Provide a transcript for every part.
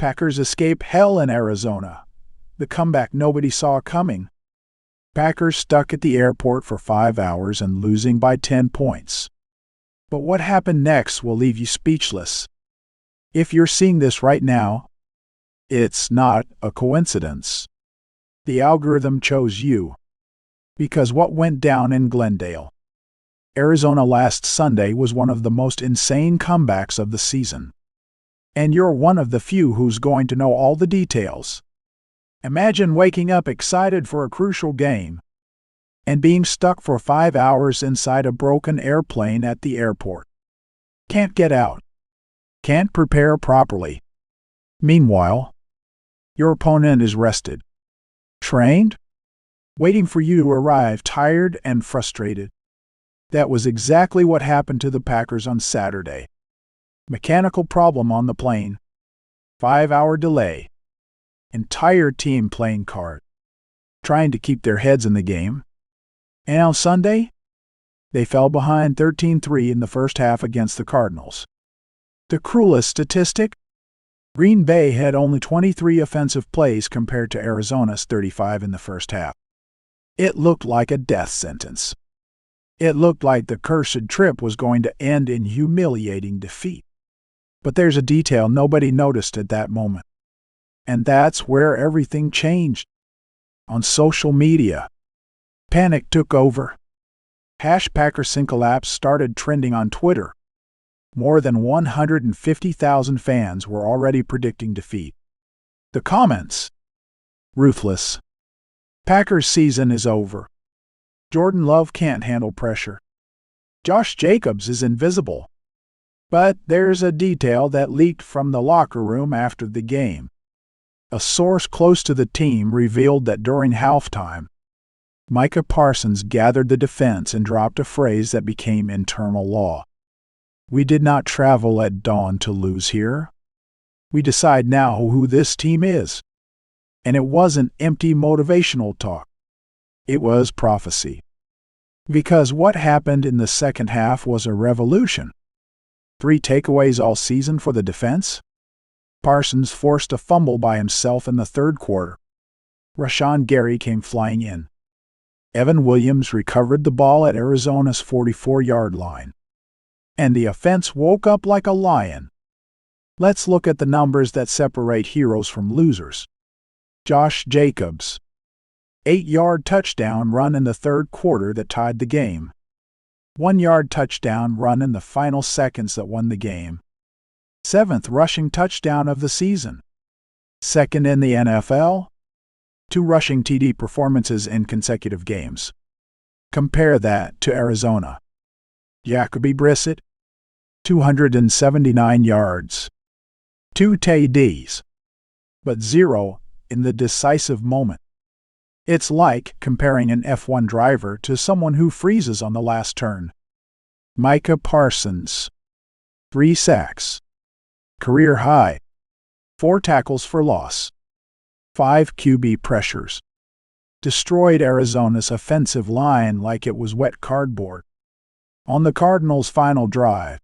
Packers escape hell in Arizona. The comeback nobody saw coming. Packers stuck at the airport for 5 hours and losing by 10 points. But what happened next will leave you speechless. If you're seeing this right now, it's not a coincidence. The algorithm chose you. Because what went down in Glendale, Arizona last Sunday was one of the most insane comebacks of the season. And you're one of the few who's going to know all the details. Imagine waking up excited for a crucial game and being stuck for 5 hours inside a broken airplane at the airport. Can't get out. Can't prepare properly. Meanwhile, your opponent is rested, trained, waiting for you to arrive tired and frustrated. That was exactly what happened to the Packers on Saturday. Mechanical problem on the plane. 5-hour delay. Entire team playing card, trying to keep their heads in the game. And on Sunday, they fell behind 13-3 in the first half against the Cardinals. The cruelest statistic? Green Bay had only 23 offensive plays compared to Arizona's 35 in the first half. It looked like a death sentence. It looked like the cursed trip was going to end in humiliating defeat. But there's a detail nobody noticed at that moment. And that's where everything changed. On social media, panic took over. #PackersCollapse started trending on Twitter. More than 150,000 fans were already predicting defeat. The comments: ruthless. Packers season is over. Jordan Love can't handle pressure. Josh Jacobs is invisible. But there's a detail that leaked from the locker room after the game. A source close to the team revealed that during halftime, Micah Parsons gathered the defense and dropped a phrase that became internal law. "We did not travel at dawn to lose here. We decide now who this team is." And it wasn't empty motivational talk. It was prophecy. Because what happened in the second half was a revolution. 3 takeaways all season for the defense. Parsons forced a fumble by himself in the third quarter. Rashawn Gary came flying in. Evan Williams recovered the ball at Arizona's 44-yard line. And the offense woke up like a lion. Let's look at the numbers that separate heroes from losers. Josh Jacobs. 8-yard touchdown run in the third quarter that tied the game. 1-yard touchdown run in the final seconds that won the game. 7th rushing touchdown of the season. 2nd in the NFL. 2 rushing TD performances in consecutive games. Compare that to Arizona. Jacoby Brissett, 279 yards. 2 TDs. But 0 in the decisive moment. It's like comparing an F1 driver to someone who freezes on the last turn. Micah Parsons. 3 sacks. Career high. 4 tackles for loss. 5 QB pressures. Destroyed Arizona's offensive line like it was wet cardboard. On the Cardinals' final drive,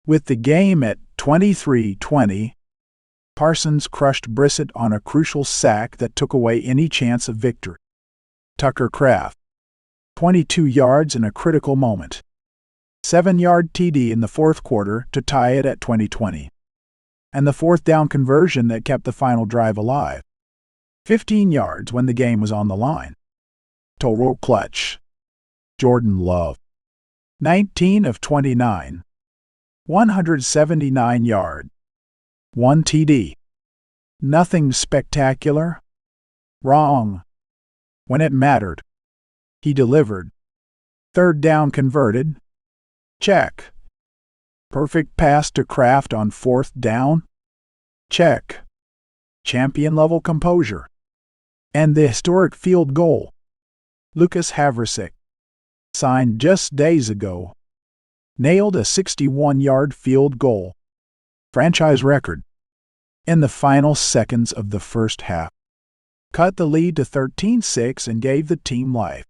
with the game at 23-20, Parsons crushed Brissett on a crucial sack that took away any chance of victory. Tucker Kraft. 22 yards in a critical moment. 7-yard TD in the fourth quarter to tie it at 20-20. And the fourth down conversion that kept the final drive alive. 15 yards when the game was on the line. Total clutch. Jordan Love. 19 of 29. 179 yard. 1 TD. Nothing spectacular. Wrong. When it mattered, he delivered. Third down converted. Check. Perfect pass to Kraft on fourth down. Check. Champion-level composure. And the historic field goal. Lucas Havrisik, signed just days ago, nailed a 61-yard field goal, franchise record, in the final seconds of the first half. Cut the lead to 13-6 and gave the team life.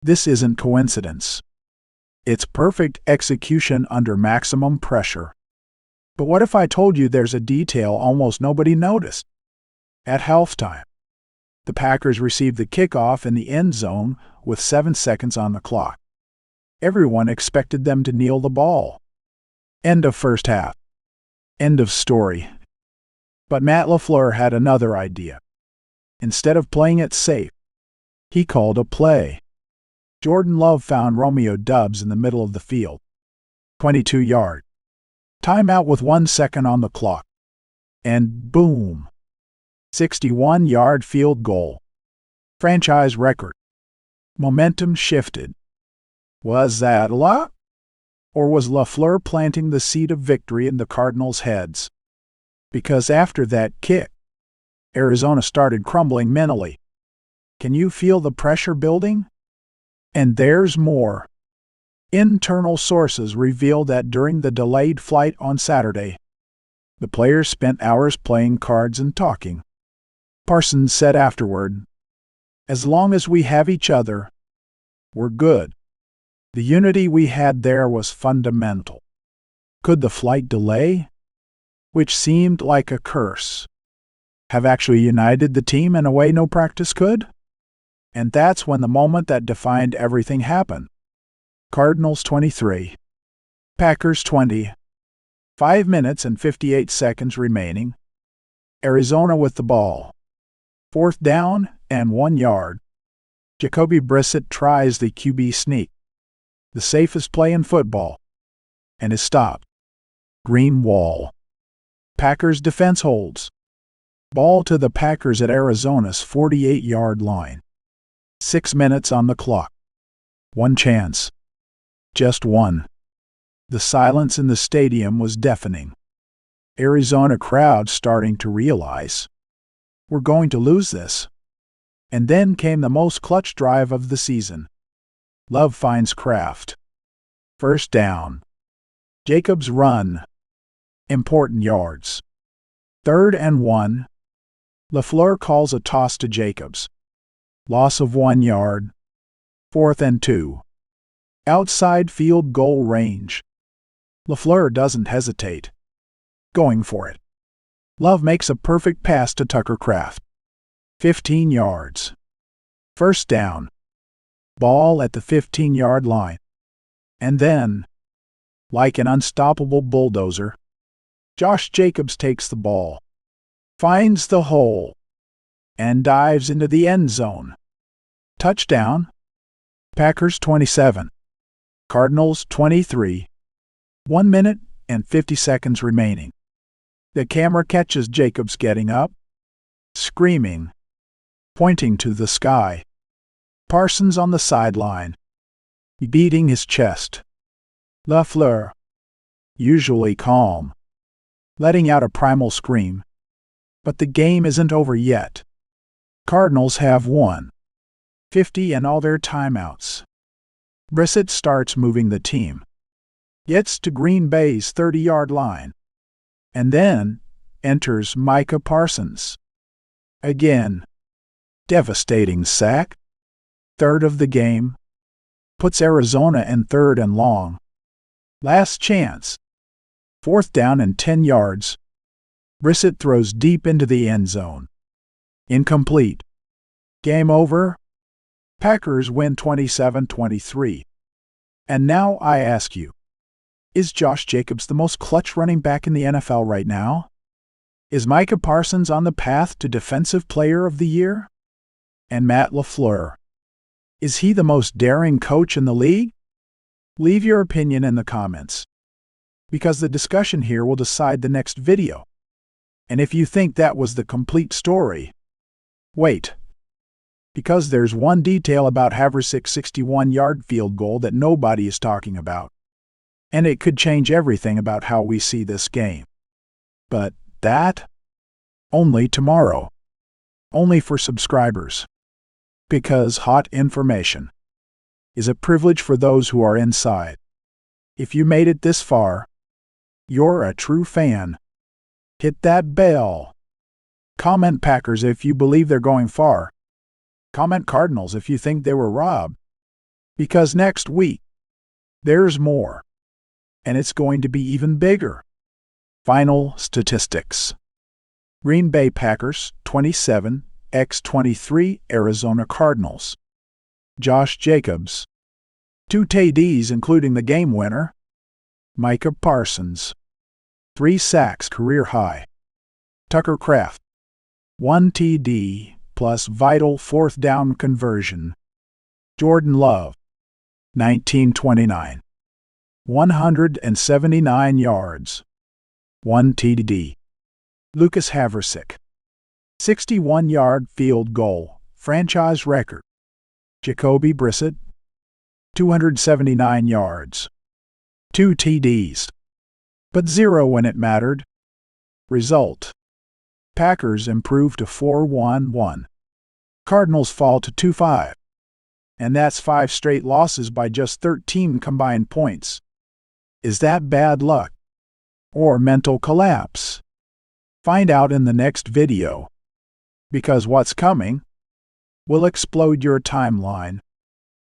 This isn't coincidence. It's perfect execution under maximum pressure. But what if I told you there's a detail almost nobody noticed? At halftime, the Packers received the kickoff in the end zone with 7 seconds on the clock. Everyone expected them to kneel the ball. End of first half. End of story. But Matt LaFleur had another idea. Instead of playing it safe, he called a play. Jordan Love found Romeo Doubs in the middle of the field. 22-yard. Timeout with 1 second on the clock. And boom! 61-yard field goal. Franchise record. Momentum shifted. Was that luck? Or was LaFleur planting the seed of victory in the Cardinals' heads? Because after that kick, Arizona started crumbling mentally. Can you feel the pressure building? And there's more. Internal sources reveal that during the delayed flight on Saturday, the players spent hours playing cards and talking. Parsons said afterward, "As long as we have each other, we're good." The unity we had there was fundamental. Could the flight delay, which seemed like a curse, have actually united the team in a way no practice could? And that's when the moment that defined everything happened. Cardinals 23, Packers 20. 5 minutes and 58 seconds remaining. Arizona with the ball. 4th down and 1 yard. Jacoby Brissett tries the QB sneak, the safest play in football, and is stopped. Green wall. Packers defense holds. Ball to the Packers at Arizona's 48-yard line. 6 minutes on the clock. One chance. Just one. The silence in the stadium was deafening. Arizona crowd starting to realize, we're going to lose this. And then came the most clutch drive of the season. Love finds Kraft. 1st down. Jacobs run. Important yards. 3rd and 1. LaFleur calls a toss to Jacobs. Loss of 1 yard. 4th and 2. Outside field goal range. LaFleur doesn't hesitate. Going for it. Love makes a perfect pass to Tucker Kraft. 15 yards. 1st down. Ball at the 15-yard line. And then, like an unstoppable bulldozer, Josh Jacobs takes the ball, finds the hole, and dives into the end zone. Touchdown. Packers 27. Cardinals 23. 1 minute and 50 seconds remaining. The camera catches Jacobs getting up, screaming, pointing to the sky. Parsons on the sideline, beating his chest. LaFleur, usually calm, letting out a primal scream. But the game isn't over yet. Cardinals have won 50 and all their timeouts. Brissett starts moving the team. Gets to Green Bay's 30-yard line. And then enters Micah Parsons. Again. Devastating sack. 3rd of the game. Puts Arizona in 3rd and long. Last chance. 4th down and 10 yards. Brissett throws deep into the end zone. Incomplete. Game over. Packers win 27-23. And now I ask you, is Josh Jacobs the most clutch running back in the NFL right now? Is Micah Parsons on the path to Defensive Player of the Year? And Matt LaFleur, is he the most daring coach in the league? Leave your opinion in the comments, because the discussion here will decide the next video. And if you think that was the complete story, wait. Because there's one detail about Haversick's 61-yard field goal that nobody is talking about. And it could change everything about how we see this game. But that? Only tomorrow. Only for subscribers. Because hot information is a privilege for those who are inside. If you made it this far, you're a true fan. Hit that bell. Comment Packers if you believe they're going far. Comment Cardinals if you think they were robbed. Because next week, there's more. And it's going to be even bigger. Final statistics. Green Bay Packers 27-23 Arizona Cardinals. Josh Jacobs. 2 TDs including the game winner. Micah Parsons. 3 sacks career high. Tucker Kraft. 1 TD plus vital fourth down conversion. Jordan Love. 1929. 179 yards. 1 TD. Lucas Haversick. 61-yard field goal, franchise record. Jacoby Brissett. 279 yards. 2 TDs. But 0 when it mattered. Result. Packers improve to 4-1-1. Cardinals fall to 2-5. And that's 5 straight losses by just 13 combined points. Is that bad luck? Or mental collapse? Find out in the next video. Because what's coming will explode your timeline.